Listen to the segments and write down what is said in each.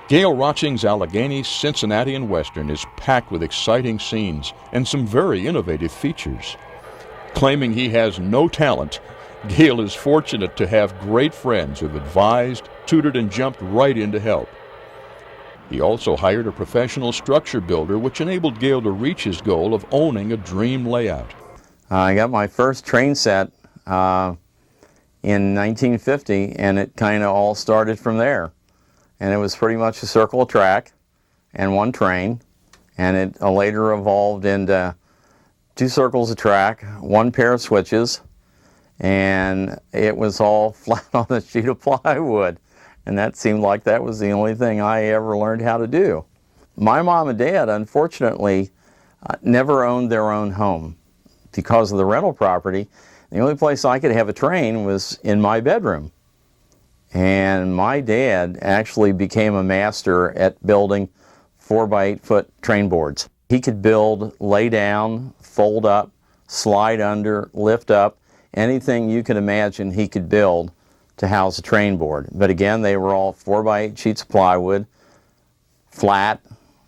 Gale Roching's Allegheny, Cincinnati, and Western is packed with exciting scenes and some very innovative features. Claiming he has no talent, Gale is fortunate to have great friends who've advised, tutored, and jumped right in to help. He also hired a professional structure builder, which enabled Gale to reach his goal of owning a dream layout. I got my first train set in 1950, and it kind of all started from there. And it was pretty much a circle of track and one train, and it later evolved into 2 circles of track, 1 pair of switches, and it was all flat on a sheet of plywood. And that seemed like that was the only thing I ever learned how to do. My mom and dad, unfortunately, never owned their own home. Because of the rental property, the only place I could have a train was in my bedroom. And my dad actually became a master at building 4x8 foot train boards. He could build, lay down, fold up, slide under, lift up, anything you could imagine he could build to house a train board. But again, they were all 4x8 sheets of plywood, flat,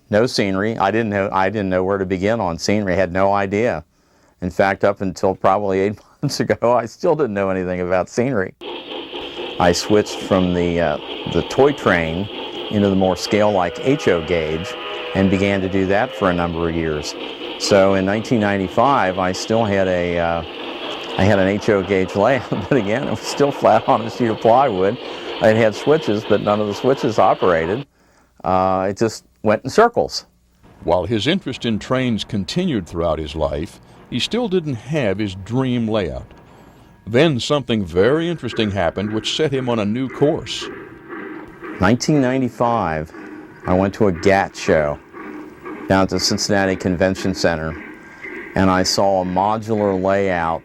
no scenery. I didn't know where to begin on scenery. I had no idea. In fact, up until probably 8 months ago, I still didn't know anything about scenery. I switched from the toy train into the more scale-like HO gauge and began to do that for a number of years. So in 1995, I still had an HO gauge layout, but again, it was still flat on a sheet of plywood. It had switches, but none of the switches operated. It just went in circles. While his interest in trains continued throughout his life, he still didn't have his dream layout. Then something very interesting happened which set him on a new course. 1995, I went to a GAT show down at the Cincinnati Convention Center, and I saw a modular layout,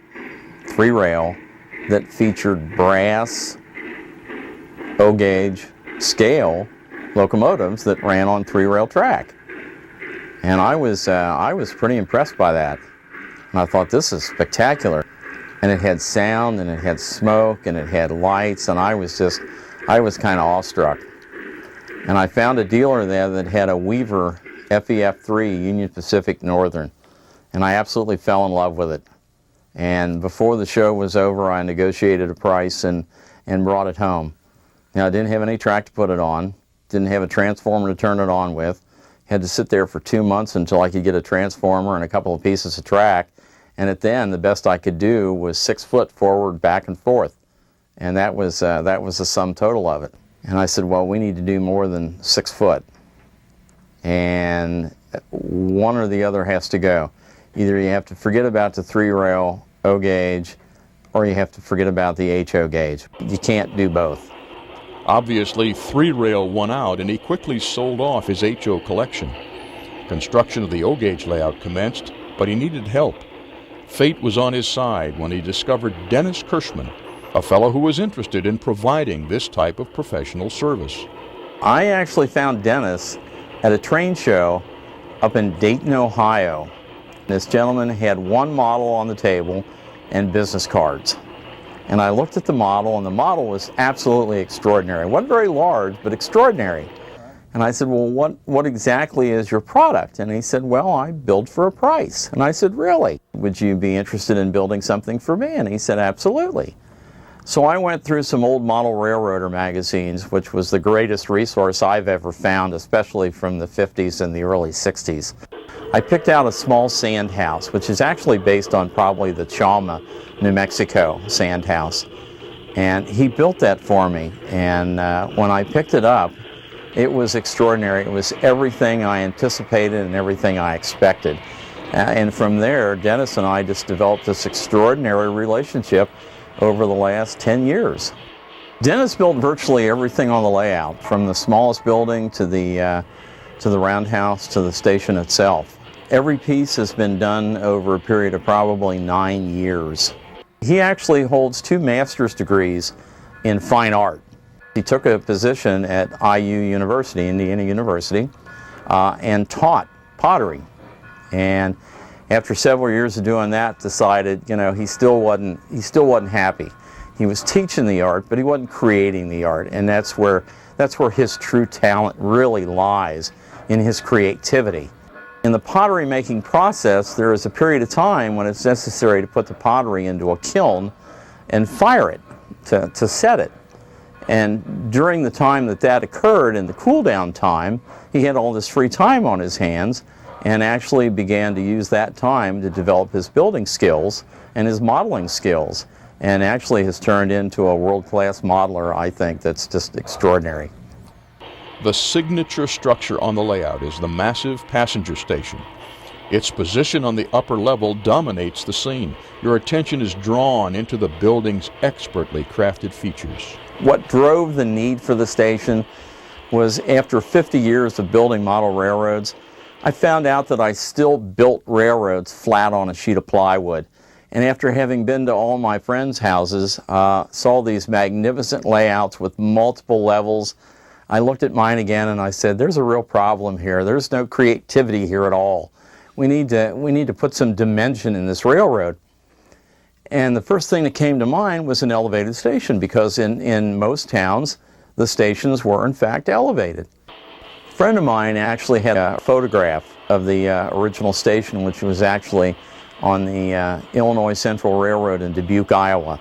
3-rail, that featured brass, O-gauge, scale locomotives that ran on 3-rail track. And I was pretty impressed by that. And I thought, this is spectacular. And it had sound, and it had smoke, and it had lights, and I was kind of awestruck. And I found a dealer there that had a Weaver FEF3 Union Pacific Northern, and I absolutely fell in love with it. And before the show was over, I negotiated a price and brought it home. Now, I didn't have any track to put it on, didn't have a transformer to turn it on with, had to sit there for 2 months until I could get a transformer and a couple of pieces of track. And at then, the best I could do was 6 foot forward, back and forth. And that was the sum total of it. And I said, well, we need to do more than 6 foot. And one or the other has to go. Either you have to forget about the 3-rail O-gauge, or you have to forget about the HO gauge. You can't do both. Obviously, 3-rail won out, and he quickly sold off his HO collection. Construction of the O-gauge layout commenced, but he needed help. Fate was on his side when he discovered Dennis Kirschman, a fellow who was interested in providing this type of professional service. I actually found Dennis at a train show up in Dayton, Ohio. This gentleman had one model on the table and business cards. And I looked at the model, and the model was absolutely extraordinary. It wasn't very large, but extraordinary. And I said, well, what exactly is your product? And he said, well, I build for a price. And I said, really? Would you be interested in building something for me? And he said, absolutely. So I went through some old model railroader magazines, which was the greatest resource I've ever found, especially from the 50s and the early 60s. I picked out a small sand house, which is actually based on probably the Chalma, New Mexico sand house. And he built that for me. And when I picked it up, it was extraordinary. It was everything I anticipated and everything I expected. And from there, Dennis and I just developed this extraordinary relationship over the last 10 years. Dennis built virtually everything on the layout, from the smallest building to the roundhouse to the station itself. Every piece has been done over a period of probably 9 years. He actually holds 2 master's degrees in fine art. He took a position at IU University, Indiana University, and taught pottery. And after several years of doing that, decided, he still wasn't happy. He was teaching the art, but he wasn't creating the art, and that's where his true talent really lies, in his creativity. In the pottery making process, there is a period of time when it's necessary to put the pottery into a kiln and fire it, to set it. And during the time that occurred, in the cool down time, he had all this free time on his hands and actually began to use that time to develop his building skills and his modeling skills, and actually has turned into a world-class modeler, I think, that's just extraordinary. The signature structure on the layout is the massive passenger station. Its position on the upper level dominates the scene. Your attention is drawn into the building's expertly crafted features. What drove the need for the station was, after 50 years of building model railroads, I found out that I still built railroads flat on a sheet of plywood. And after having been to all my friends' houses, saw these magnificent layouts with multiple levels, I looked at mine again and I said, there's a real problem here. There's no creativity here at all. We need to put some dimension in this railroad. And the first thing that came to mind was an elevated station, because in most towns, the stations were in fact elevated. A friend of mine actually had a photograph of the original station, which was actually on the Illinois Central Railroad in Dubuque, Iowa.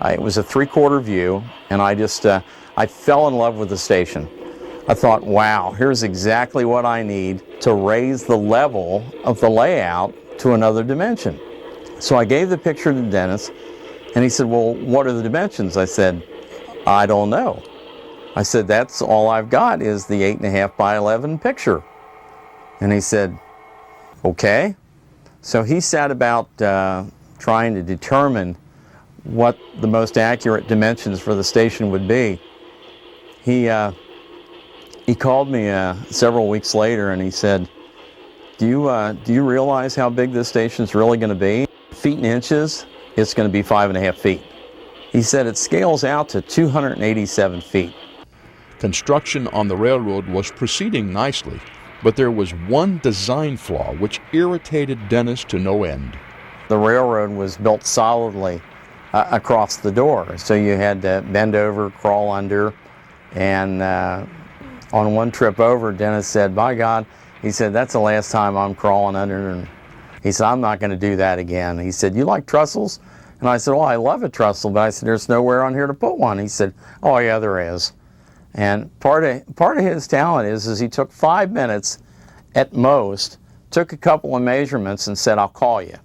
It was a 3/4 view, and I fell in love with the station. I thought, wow, here's exactly what I need to raise the level of the layout to another dimension. So I gave the picture to Dennis, and he said, well, what are the dimensions? I said, I don't know. I said, that's all I've got is the 8.5 by 11 picture. And he said, okay. So he sat about trying to determine what the most accurate dimensions for the station would be. He called me several weeks later and he said, do you realize how big this station's really going to be? Feet and inches, it's going to be 5.5 feet. He said it scales out to 287 feet. Construction on the railroad was proceeding nicely, but there was one design flaw which irritated Dennis to no end. The railroad was built solidly across the door, so you had to bend over, crawl under, and on one trip over, Dennis said, by God, he said, that's the last time I'm crawling under. And he said, I'm not going to do that again. He said, you like trussels? And I said, well, I love a trestle, but I said, there's nowhere on here to put one. He said, oh yeah, there is. And part of his talent is he took 5 minutes at most, took a couple of measurements and said, I'll call you.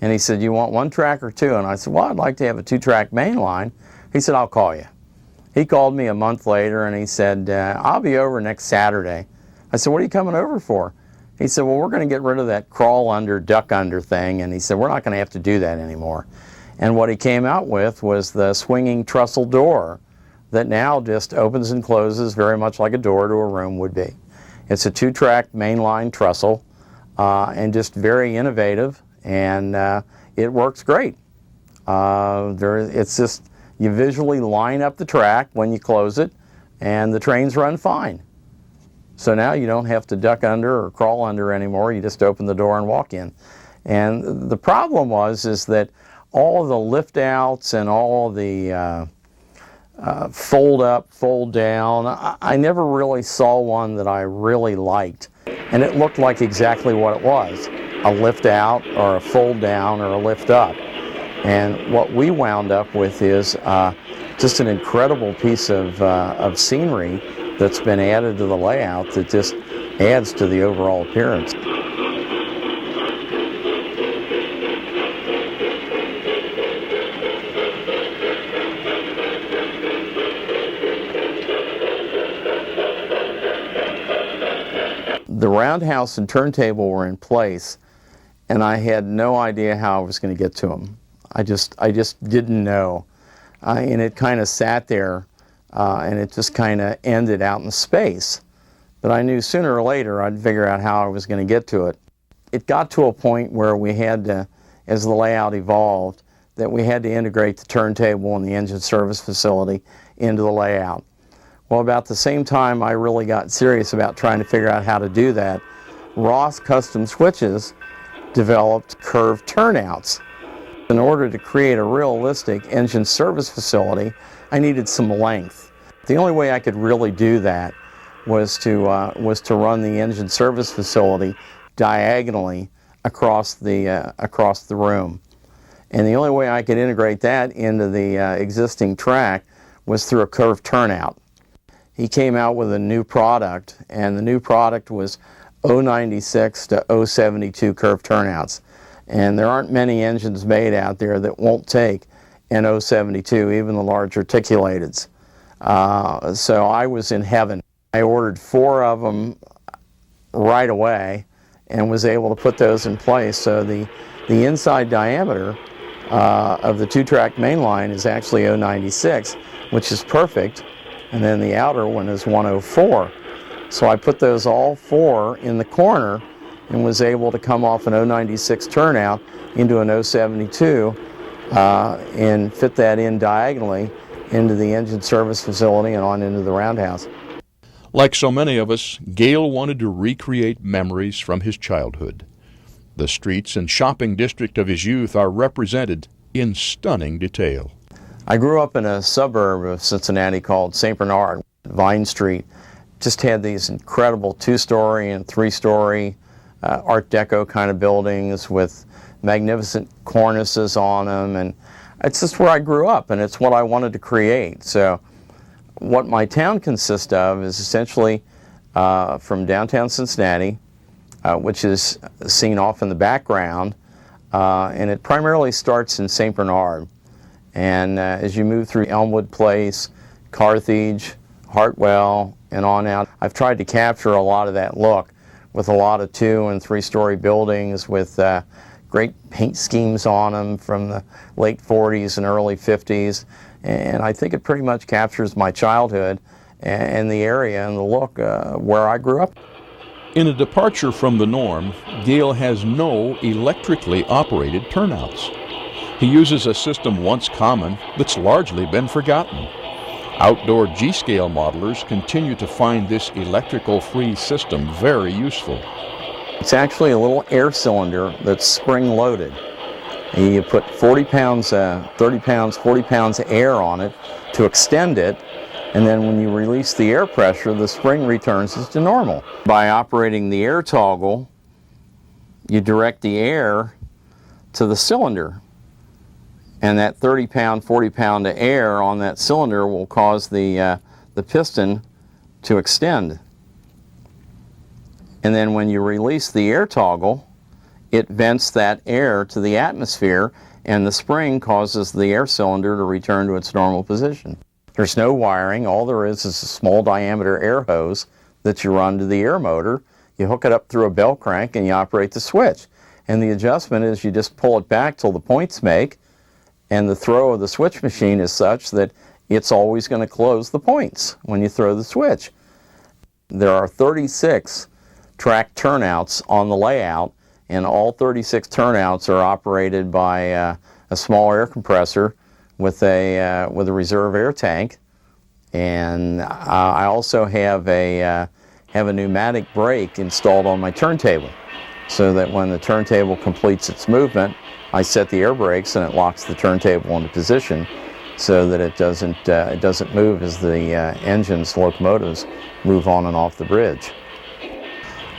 And he said, you want 1 track or 2? And I said, well, I'd like to have a 2-track main line. He said, I'll call you. He called me a month later and he said, I'll be over next Saturday. I said, what are you coming over for? He said, well, we're going to get rid of that crawl under, duck under thing. And he said, we're not going to have to do that anymore. And what he came out with was the swinging trestle door that now just opens and closes very much like a door to a room would be. It's a 2-track mainline trestle and just very innovative, and it works great. It's just, you visually line up the track when you close it, and the trains run fine. So now you don't have to duck under or crawl under anymore. You just open the door and walk in. And the problem is that all of the lift outs and all the fold up, fold down, I never really saw one that I really liked. And it looked like exactly what it was, a lift out or a fold down or a lift up. And what we wound up with is just an incredible piece of scenery that's been added to the layout that just adds to the overall appearance. The roundhouse and turntable were in place, and I had no idea how I was going to get to them. I just didn't know. And it kind of sat there, and it just kind of ended out in space. But I knew sooner or later I'd figure out how I was going to get to it. It got to a point where we had to, as the layout evolved, that we had to integrate the turntable and the engine service facility into the layout. Well, about the same time I really got serious about trying to figure out how to do that, Ross Custom Switches developed curved turnouts. In order to create a realistic engine service facility, I needed some length. The only way I could really do that was to run the engine service facility diagonally across the room. And the only way I could integrate that into the existing track was through a curved turnout. He came out with a new product, and the new product was 096 to 072 curved turnouts. And there aren't many engines made out there that won't take an 072, even the large articulateds. So I was in heaven. I ordered 4 of them right away and was able to put those in place. So the inside diameter of the 2-track mainline is actually 096, which is perfect, and then the outer one is 104. So I put those all 4 in the corner and was able to come off an 096 turnout into an 072 and fit that in diagonally into the engine service facility and on into the roundhouse. Like so many of us, Gale wanted to recreate memories from his childhood. The streets and shopping district of his youth are represented in stunning detail. I grew up in a suburb of Cincinnati called St. Bernard. Vine Street just had these incredible 2-story and 3-story Art Deco kind of buildings with magnificent cornices on them, and it's just where I grew up, and it's what I wanted to create. So what my town consists of is essentially from downtown Cincinnati, which is seen off in the background, and it primarily starts in St. Bernard. And as you move through Elmwood Place, Carthage, Hartwell, and on out, I've tried to capture a lot of that look with a lot of 2- and 3-story buildings with great paint schemes on them from the late 40s and early 50s. And I think it pretty much captures my childhood and the area and the look where I grew up. In a departure from the norm, Gale has no electrically operated turnouts. He uses a system once common that's largely been forgotten. Outdoor G-scale modelers continue to find this electrical-free system very useful. It's actually a little air cylinder that's spring-loaded. You put 40 pounds, 30 pounds, 40 pounds of air on it to extend it, and then when you release the air pressure, the spring returns to normal. By operating the air toggle, you direct the air to the cylinder, and that 30-pound, 40-pound of air on that cylinder will cause the piston to extend. And then when you release the air toggle, it vents that air to the atmosphere, and the spring causes the air cylinder to return to its normal position. There's no wiring. All there is a small diameter air hose that you run to the air motor. You hook it up through a bell crank and you operate the switch. And the adjustment is you just pull it back till the points make, and the throw of the switch machine is such that it's always going to close the points when you throw the switch. There are 36 track turnouts on the layout, and all 36 turnouts are operated by a small air compressor with a reserve air tank. And I also have a pneumatic brake installed on my turntable, so that when the turntable completes its movement, I set the air brakes and it locks the turntable into position so that it doesn't move as the locomotives move on and off the bridge.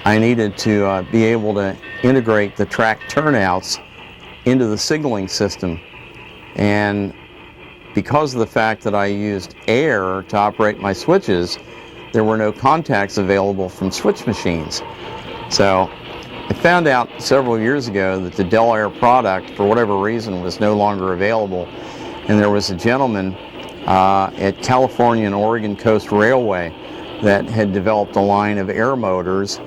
I needed to be able to integrate the track turnouts into the signaling system, and because of the fact that I used air to operate my switches, there were no contacts available from switch machines. So I found out several years ago that the Del Air product, for whatever reason, was no longer available, and there was a gentleman at California and Oregon Coast Railway that had developed a line of air motors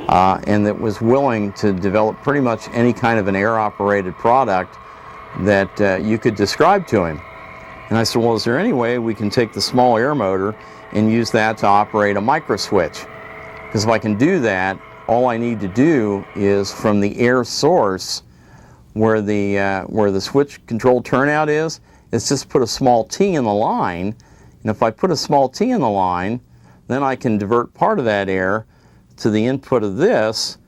and that was willing to develop pretty much any kind of an air-operated product that you could describe to him. And I said, well, is there any way we can take the small air motor and use that to operate a micro switch? Because if I can do that, all I need to do is from the air source where the switch control turnout is just put a small T in the line. And if I put a small T in the line, then I can divert part of that air to the input of this,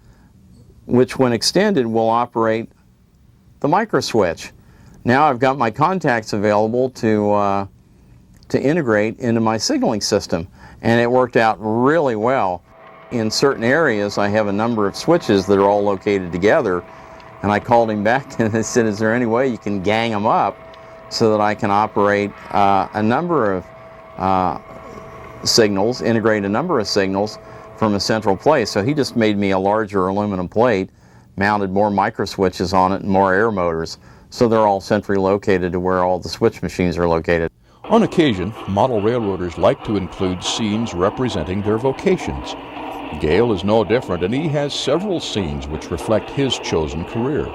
which when extended will operate the micro switch. Now I've got my contacts available to integrate into my signaling system, and it worked out really well. In certain areas I have a number of switches that are all located together, and I called him back and I said, is there any way you can gang them up so that I can operate a number of signals, integrate a number of signals from a central place? So he just made me a larger aluminum plate, mounted more micro switches on it and more air motors, so they're all centrally located to where all the switch machines are located. On occasion, model railroaders like to include scenes representing their vocations. Gale is no different, and he has several scenes which reflect his chosen career.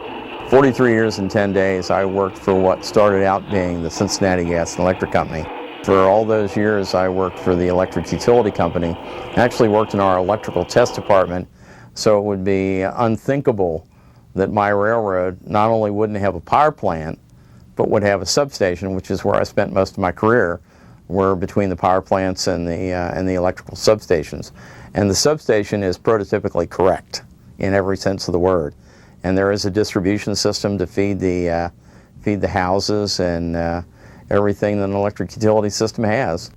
43 years and 10 days I worked for what started out being the Cincinnati Gas and Electric Company. For all those years I worked for the electric utility company. I actually worked in our electrical test department, so it would be unthinkable that my railroad not only wouldn't have a power plant, but would have a substation, which is where I spent most of my career, were between the power plants and the electrical substations. And the substation is prototypically correct in every sense of the word. And there is a distribution system to feed the houses and everything that an electric utility system has.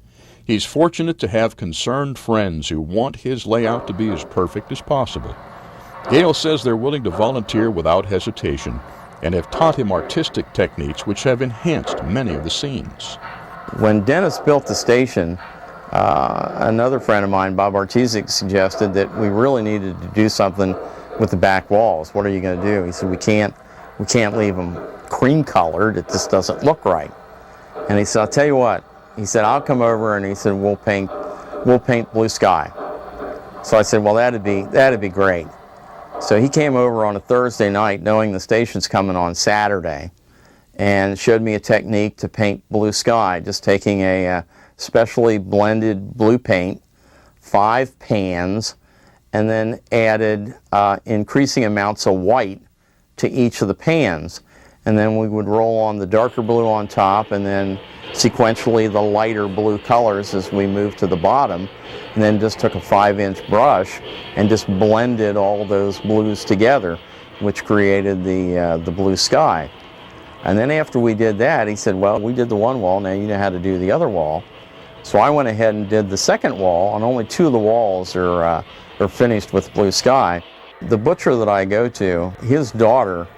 He's fortunate to have concerned friends who want his layout to be as perfect as possible. Gale says they're willing to volunteer without hesitation and have taught him artistic techniques which have enhanced many of the scenes. When Dennis built the station, another friend of mine, Bob Artesic, suggested that we really needed to do something with the back walls. What are you going to do? He said, we can't leave them cream colored. It just doesn't look right. And he said, I'll tell you what. He said, I'll come over, and he said, we'll paint blue sky. So I said, well, that'd be great. So he came over on a Thursday night, knowing the station's coming on Saturday, and showed me a technique to paint blue sky, just taking a specially blended blue paint, 5 pans, and then added increasing amounts of white to each of the pans. And then we would roll on the darker blue on top, and then sequentially the lighter blue colors as we moved to the bottom, and then just took a 5-inch brush and just blended all those blues together, which created the blue sky. And then after we did that, he said, well, we did the one wall, now you know how to do the other wall. So I went ahead and did the second wall, and only 2 of the walls are finished with blue sky. The butcher that I go to, his daughter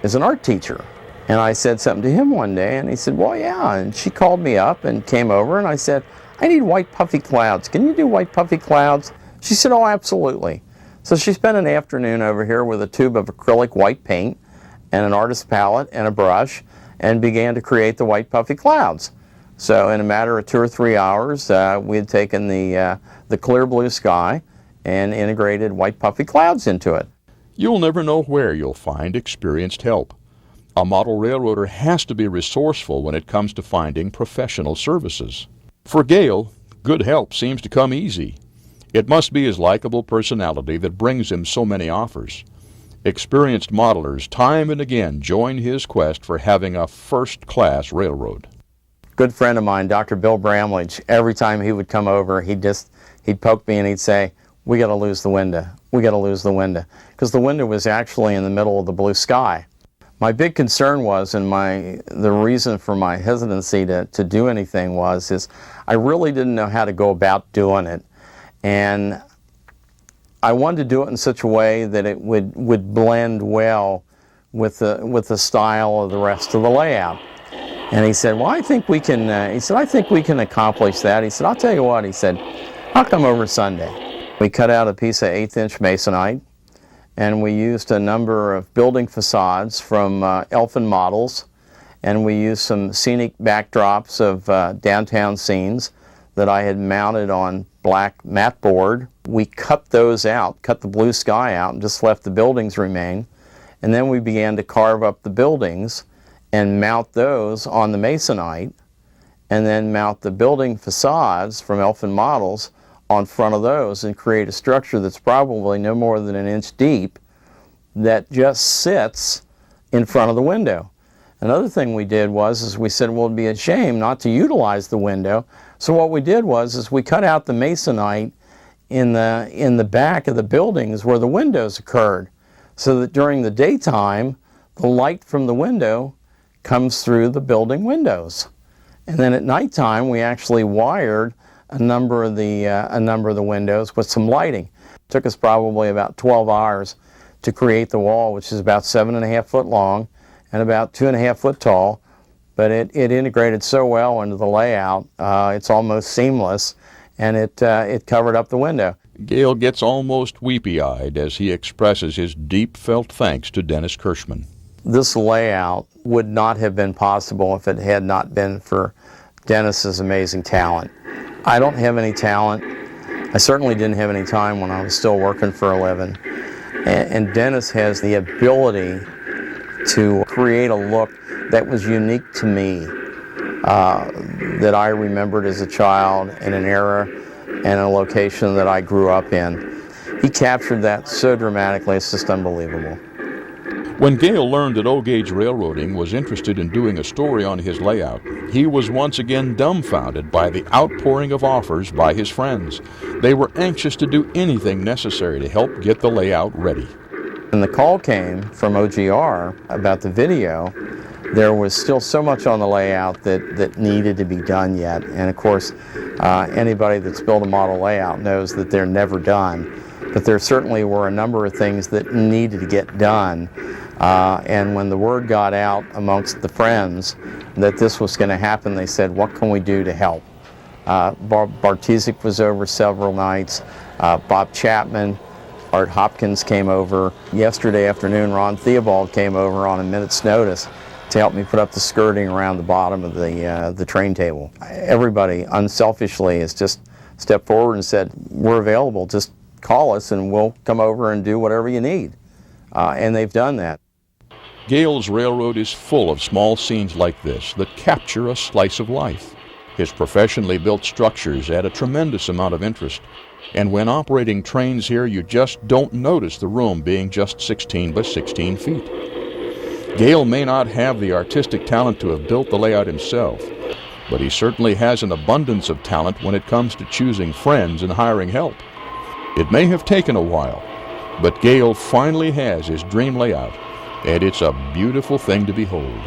is an art teacher. And I said something to him one day, and he said, well, yeah. And she called me up and came over, and I said, I need white puffy clouds. Can you do white puffy clouds? She said, oh, absolutely. So she spent an afternoon over here with a tube of acrylic white paint and an artist's palette and a brush, and began to create the white puffy clouds. So in a matter of 2 or 3 hours, we had taken the clear blue sky and integrated white puffy clouds into it. You'll never know where you'll find experienced help. A model railroader has to be resourceful when it comes to finding professional services. For Gale, good help seems to come easy. It must be his likable personality that brings him so many offers. Experienced modelers time and again join his quest for having a first-class railroad. Good friend of mine, Dr. Bill Bramlage, every time he would come over, he'd poke me and he'd say, we got to lose the window. We got to lose the window. Because the window was actually in the middle of the blue sky. My big concern was, and the reason for my hesitancy to do anything is I really didn't know how to go about doing it. And I wanted to do it in such a way that it would blend well with the style of the rest of the layout. And he said, well, I think we can, I think we can accomplish that. He said, I'll tell you what, he said, I'll come over Sunday. We cut out a piece of 1/8-inch masonite, and we used a number of building facades from Elfin models, and we used some scenic backdrops of downtown scenes that I had mounted on black mat board. We cut those out, cut the blue sky out, and just left the buildings remain. And then we began to carve up the buildings and mount those on the masonite, and then mount the building facades from Elfin models on front of those, and create a structure that's probably no more than 1 inch deep that just sits in front of the window. Another thing we did is we said, well, it'd be a shame not to utilize the window. So what we did is we cut out the masonite in the back of the buildings where the windows occurred, so that during the daytime, the light from the window comes through the building windows. And then at nighttime, we actually wired a number of the windows with some lighting. It took us probably about 12 hours to create the wall, which is about 7.5 foot long and about 2.5 foot tall. But it integrated so well into the layout, it's almost seamless, and it covered up the window. Gale gets almost weepy-eyed as he expresses his deep-felt thanks to Dennis Kirschman. This layout would not have been possible if it had not been for Dennis's amazing talent. I don't have any talent. I certainly didn't have any time when I was still working for a living. And Dennis has the ability to create a look that was unique to me, that I remembered as a child in an era and a location that I grew up in. He captured that so dramatically, it's just unbelievable. When Gale learned that O-Gauge Railroading was interested in doing a story on his layout, he was once again dumbfounded by the outpouring of offers by his friends. They were anxious to do anything necessary to help get the layout ready. When the call came from OGR about the video, there was still so much on the layout that needed to be done yet. And of course, anybody that's built a model layout knows that they're never done. But there certainly were a number of things that needed to get done. And when the word got out amongst the friends that this was going to happen, they said, what can we do to help? Bartzik was over several nights. Bob Chapman, Art Hopkins came over. Yesterday afternoon, Ron Theobald came over on a minute's notice to help me put up the skirting around the bottom of the train table. Everybody unselfishly has just stepped forward and said, we're available, just call us and we'll come over and do whatever you need. And they've done that. Gale's railroad is full of small scenes like this that capture a slice of life. His professionally built structures add a tremendous amount of interest. And when operating trains here, you just don't notice the room being just 16 by 16 feet. Gale may not have the artistic talent to have built the layout himself, but he certainly has an abundance of talent when it comes to choosing friends and hiring help. It may have taken a while, but Gale finally has his dream layout, and it's a beautiful thing to behold.